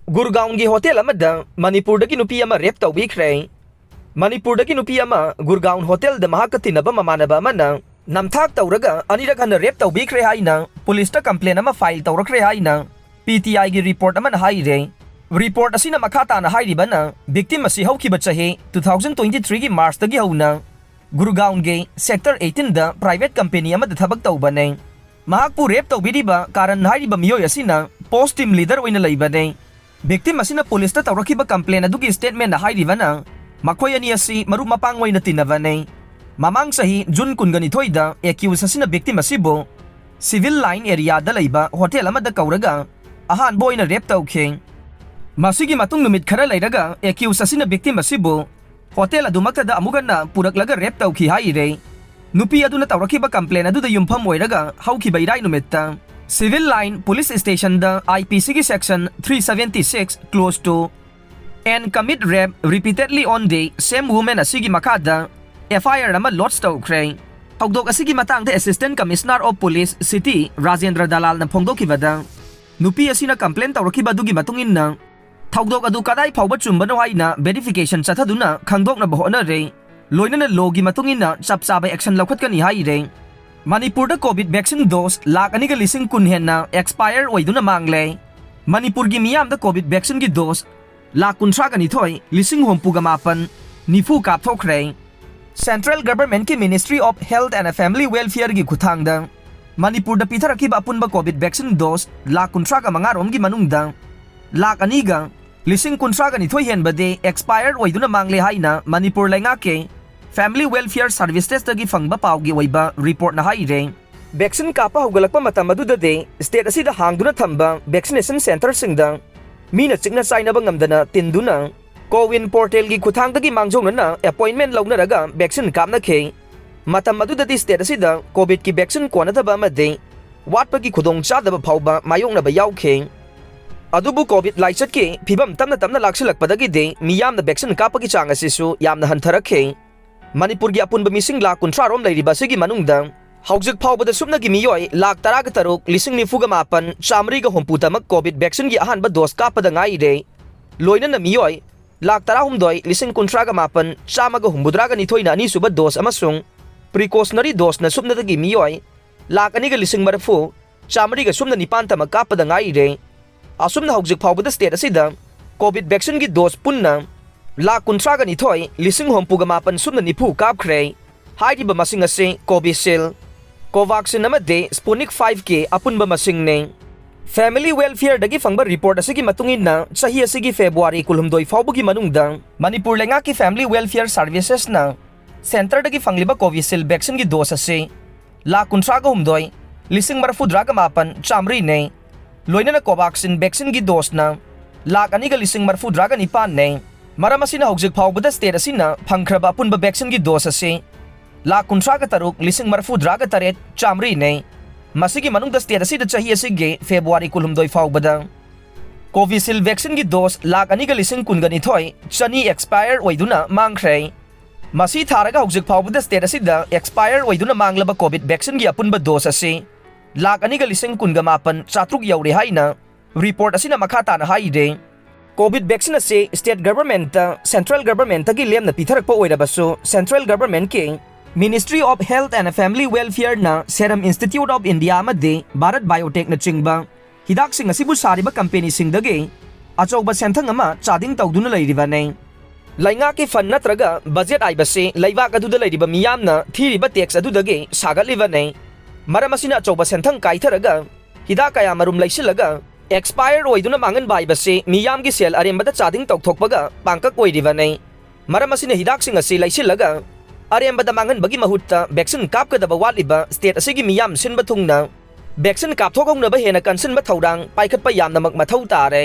Gurgaon gi hotel amada Manipur dagi Nupi ama rape tawbikhre. Manipur dagi Nupi ama Gurgaon hotel da mahakatinaba mamanaba amana namthak tawraga anirak hana rape tawbikhre haina police ta complaint ama file tawrakre haina PTI gi report amana haire. Report asina makata na hairibana victim asi haukiba chahe 2023 gi March dagi hauna Gurgaon gi sector 18 da private company amada thabak tawbane. Mahakpu rape tawbiriba karan hairiba miyoy asina post team leader oina leibane. Victim asina police ta tawrakiba complaint adugi statement na hairibana makoy ani asi maru mapangway na tinavane. Mamang sahi June kunganitoy da accused asina victim asibo civil line area da leiba hotel amada kauraga ahan boy na rape tawke. Masigi matung numit khara leiraga accused asina victim asibo hotel adumakta da amugan na puraklaga rape tawki haire. Nupi aduna tawrakiba complaint adu da yumpham oiraga haukiba irai numitta Civil Line Police Station the IPC section 376 close to and commit rape repeatedly on the same woman asigi makada FIR nama lodge tawkre. Hawdok asigi matang the Assistant Commissioner of Police City Rajendra Dalal na phongdokibada. Nupi asina complaint tawrakiba dugi matungin na hawdok adu kadai phawba chumbano haina verification chathaduna khangdok na bohona re. Loina na logi matungin na chapsaba action lawkhatkani haire. Manipur da COVID vaccine dose Lakh ani ga lising kun Henna expire Oiduna Mangle. Manipur gi miyam da COVID vaccine gi dose Lakh kuntra ga nithoi lising hompuga mapan nifu kap thokre. Central Government ki Ministry of Health and Family Welfare gi khuthang da Manipur da pitharaki ba apun ba COVID vaccine dose Lakh kuntra ga mangarom gi manungda Lakh ani ga lising kuntra ga nithoi hen bade expire Oiduna Mangle haina Manipur lenga ke Family Welfare Services dagi fangba pawgi waiba report na haire. Vaccine kapa hugalakpa matam adudade state asida hangduna thamba vaccination center singda mina chikna sainaba ngamdana tinduna Cowin portal gi khuthangdagi mangjongna na appointment launaraga vaccine kapna khe. Matam adudade state asida COVID ki vaccine konadaba amade watpa gi khudong chadaba phawba mayongna ba yaukhe. Adubu COVID laichat ke phibam tamna laksilakpadagi de miyamna vaccine kapa gi chang asisu yamna hantharakhe. Manipur gi apunba mising Lakh kuntra rom leiriba sigi manungda haujik phawbada subna gi miyoi Lakh taraga taruk lising nifuga mapan chamri ga homputa mak COVID vaccine gi ahanba dose kapada ngai re loina na miyoi Lakh tara humdoi lising kuntra ga mapan chamaga humbudra ga nithoina ani suba dose amasung precautionary dose na subna gi miyoi Lakh ani ga lising marafu chamri ga subna nipan tama kapada ngai re asumna haujik phawbada state asida COVID vaccine gi dose punna Lakh kuntra ga nithoi lising hompuga mapan subna nifu kapkhre hairiba masing ase Covishield Covaxin amade Sputnik 5K apunba masing ne Family Welfare dagi fangba report asigi matungin na sahi asigi February kulhumdoi fawbugi manungda Manipur lenga ki Family Welfare Services na center dagi fangliba Covishield vaccine gi dose ase Lakh kuntra ga humdoi lising marfudra ga mapan chamri ne loina na Covaxin vaccine gi dose na Lakh ani ga lising marfudra ga nipan ne Maram asina haujik phawbada state asina phangkhraba apunba vaccine gi dose ase Lakh kuntra ga taruk lising marfudra ga taret chamri ne masigi manungda state asida chahi asige February kulhumdoi phawbada Covishield vaccine gi dose Lakh ani ga lising kunga nithoi chani expire oiduna mangkhre masi tharaga haujik phawbada state asida expire oiduna manglaba COVID vaccine gi apunba dose ase Lakh ani ga lising kunga mapan chatruk yaure haina report asina makhata na haide COVID vaccine ase state government central government gi lemna pitharakpa oirabasu central government ke Ministry of Health and Family Welfare na Serum Institute of India amade Bharat Biotech na chingba hidak sing asibu sariba company singdage achauba senthang ama chading tawduna leiriba ne lainga ke fund natraga budget aibase leibak aduda leiriba miyamna thiriba tax adudage sagatliba ne maramasina achauba senthang kaitharaga hidak kaya marum leisilaga expire oiduna mangan baibase miyam gi sel arembada chading tawthokpaga pangkak oiriba ne maramasina hidak sing ase leisilaga arembada mangan bagi mahutta vaccine kapkadaba watliba state asigi miyam sinba thungna vaccine kapthokongna ba hena kansin ba thaudang paikhatpa yamna mak mathau tare